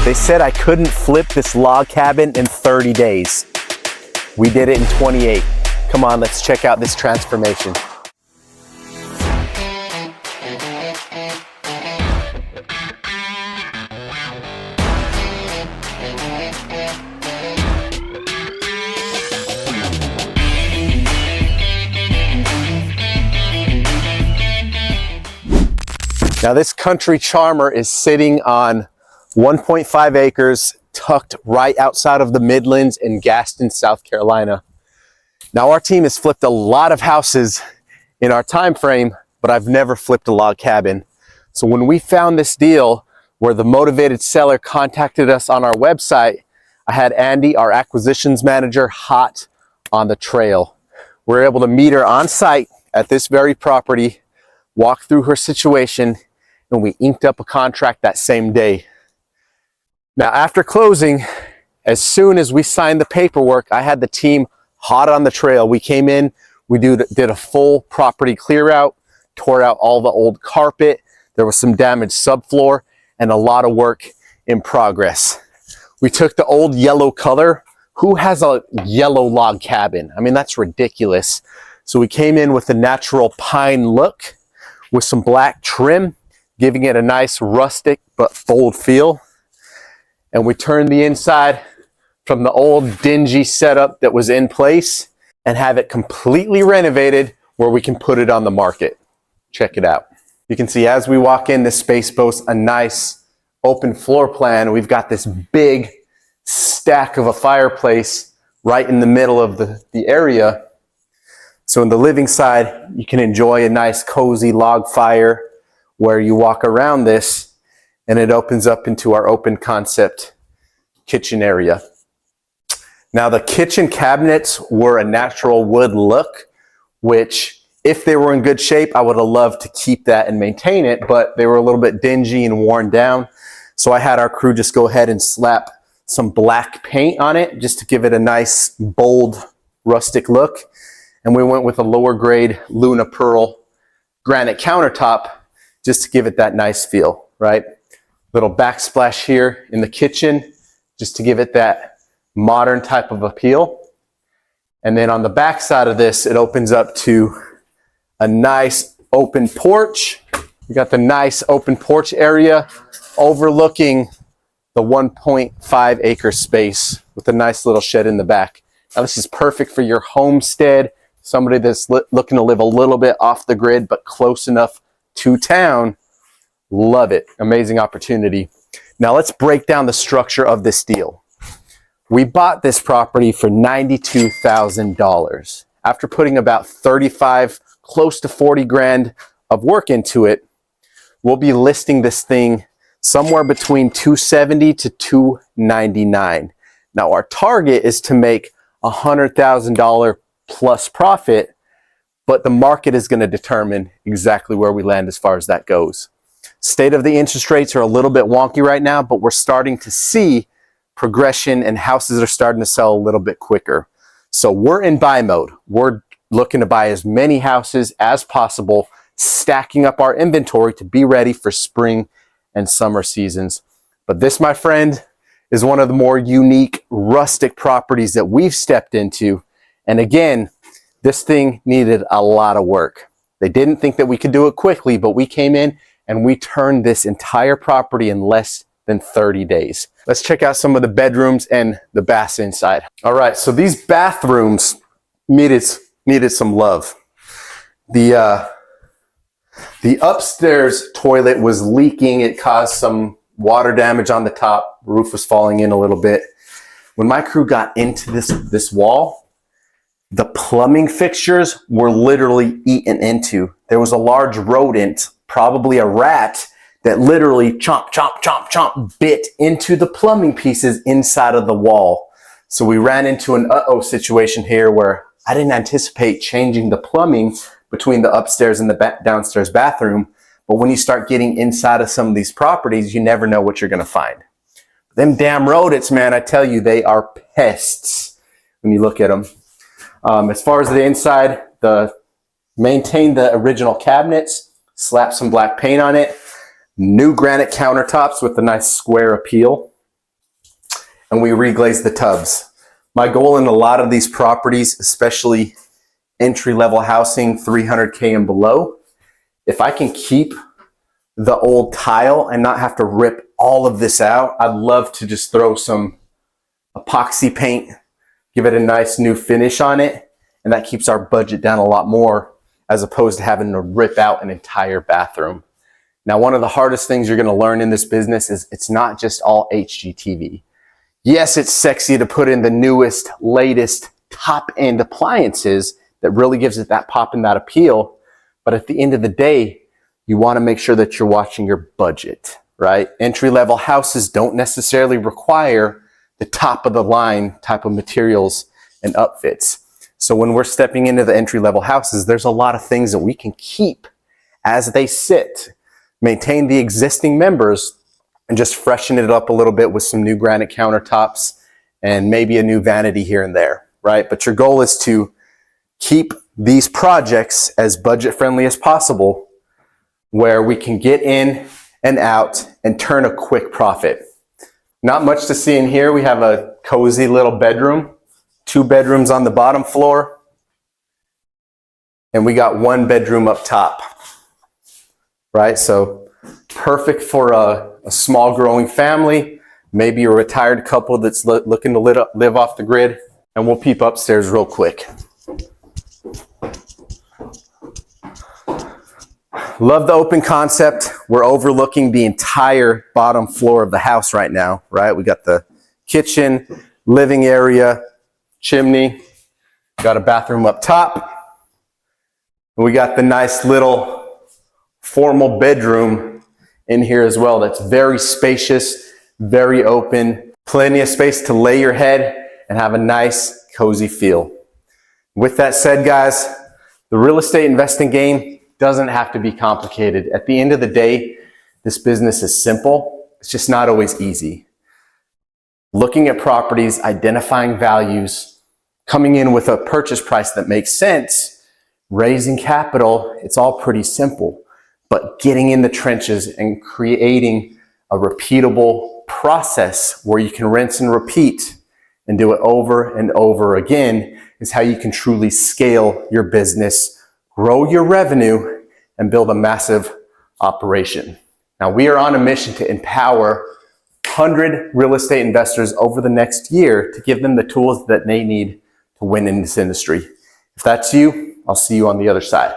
They said I couldn't flip this log cabin in 30 days. We did it in 28. Come on, let's check out this transformation. Now this country charmer is sitting on 1.5 acres, tucked right outside of the Midlands in Gaston, South Carolina. Now our team has flipped a lot of houses in our time frame, but I've never flipped a log cabin. So when we found this deal where the motivated seller contacted us on our website, I had Andy, our acquisitions manager, hot on the trail. We were able to meet her on site at this very property, walk through her situation, and we inked up a contract that same day. Now, after closing, as soon as we signed the paperwork, I had the team hot on the trail. We came in, we did a full property clear out, tore out all the old carpet. There was some damaged subfloor and a lot of work in progress. We took the old yellow color. Who has a yellow log cabin? I mean, that's ridiculous. So we came in with a natural pine look with some black trim, giving it a nice rustic but bold feel. And we turned the inside from the old dingy setup that was in place and have it completely renovated where we can put it on the market. Check it out. You can see as we walk in, this space boasts a nice open floor plan. We've got this big stack of a fireplace right in the middle of the area. So in the living side, you can enjoy a nice cozy log fire where you walk around this and it opens up into our open concept kitchen area. Now the kitchen cabinets were a natural wood look, which if they were in good shape, I would have loved to keep that and maintain it, but they were a little bit dingy and worn down. So I had our crew just go ahead and slap some black paint on it just to give it a nice, bold, rustic look. And we went with a lower grade Luna Pearl granite countertop just to give it that nice feel, right? Little backsplash here in the kitchen just to give it that modern type of appeal. And then on the back side of this, it opens up to a nice open porch. We got the nice open porch area overlooking the 1.5 acre space with a nice little shed in the back. Now this is perfect for your homestead, somebody that's looking to live a little bit off the grid but close enough to town. Love it. Amazing opportunity. Now let's break down the structure of this deal. We bought this property for $92,000. After putting about 35, close to 40 grand of work into it, we'll be listing this thing somewhere between $270 to $299. Now our target is to make $100,000 plus profit, but the market is going to determine exactly where we land as far as that goes. State of the interest rates are a little bit wonky right now, but we're starting to see progression and houses are starting to sell a little bit quicker. So we're in buy mode. We're looking to buy as many houses as possible, stacking up our inventory to be ready for spring and summer seasons. But this, my friend, is one of the more unique rustic properties that we've stepped into. And again, this thing needed a lot of work. They didn't think that we could do it quickly, but we came in and we turned this entire property in less than 30 days. Let's check out some of the bedrooms and the baths inside. All right, so these bathrooms needed some love. The upstairs toilet was leaking. It caused some water damage on the top. The roof was falling in a little bit. When my crew got into this wall, the plumbing fixtures were literally eaten into. There was a large rodent, probably a rat, that literally chomp, chomp, chomp, chomp, bit into the plumbing pieces inside of the wall. So we ran into an uh-oh situation here where I didn't anticipate changing the plumbing between the upstairs and the downstairs bathroom. But when you start getting inside of some of these properties, you never know what you're going to find. Them damn rodents, man, I tell you, they are pests when you look at them. As far as the inside, maintain the original cabinets, slap some black paint on it, new granite countertops with a nice square appeal. and we reglaze the tubs. My goal in a lot of these properties, especially entry-level housing, 300K and below, if I can keep the old tile and not have to rip all of this out, I'd love to just throw some epoxy paint, give it a nice new finish on it, and that keeps our budget down a lot more as opposed to having to rip out an entire bathroom. Now, one of the hardest things you're going to learn in this business is it's not just all HGTV. Yes, it's sexy to put in the newest, latest, top-end appliances that really gives it that pop and that appeal. But at the end of the day, you want to make sure that you're watching your budget, right? Entry-level houses don't necessarily require the top-of-the-line type of materials and upfits. So when we're stepping into the entry-level houses, there's a lot of things that we can keep as they sit, maintain the existing members, and just freshen it up a little bit with some new granite countertops and maybe a new vanity here and there, right? But your goal is to keep these projects as budget friendly as possible, where we can get in and out and turn a quick profit. Not much to see in here. We have a cozy little bedroom, 2 bedrooms on the bottom floor, and we got 1 bedroom up top, right? So perfect for a small growing family, maybe a retired couple that's looking to live off the grid. And we'll peep upstairs real quick. Love the open concept. We're overlooking the entire bottom floor of the house right now, right? We got the kitchen, living area, chimney, got a bathroom up top. And we got the nice little formal bedroom in here as well. That's very spacious, very open, plenty of space to lay your head and have a nice, cozy feel. With that said, guys, the real estate investing game doesn't have to be complicated. At the end of the day, this business is simple. It's just not always easy. Looking at properties, identifying values, coming in with a purchase price that makes sense, raising capital, it's all pretty simple. But getting in the trenches and creating a repeatable process where you can rinse and repeat and do it over and over again is how you can truly scale your business, grow your revenue, and build a massive operation. Now, we are on a mission to empower 100 real estate investors over the next year to give them the tools that they need to win in this industry. If that's you, I'll see you on the other side.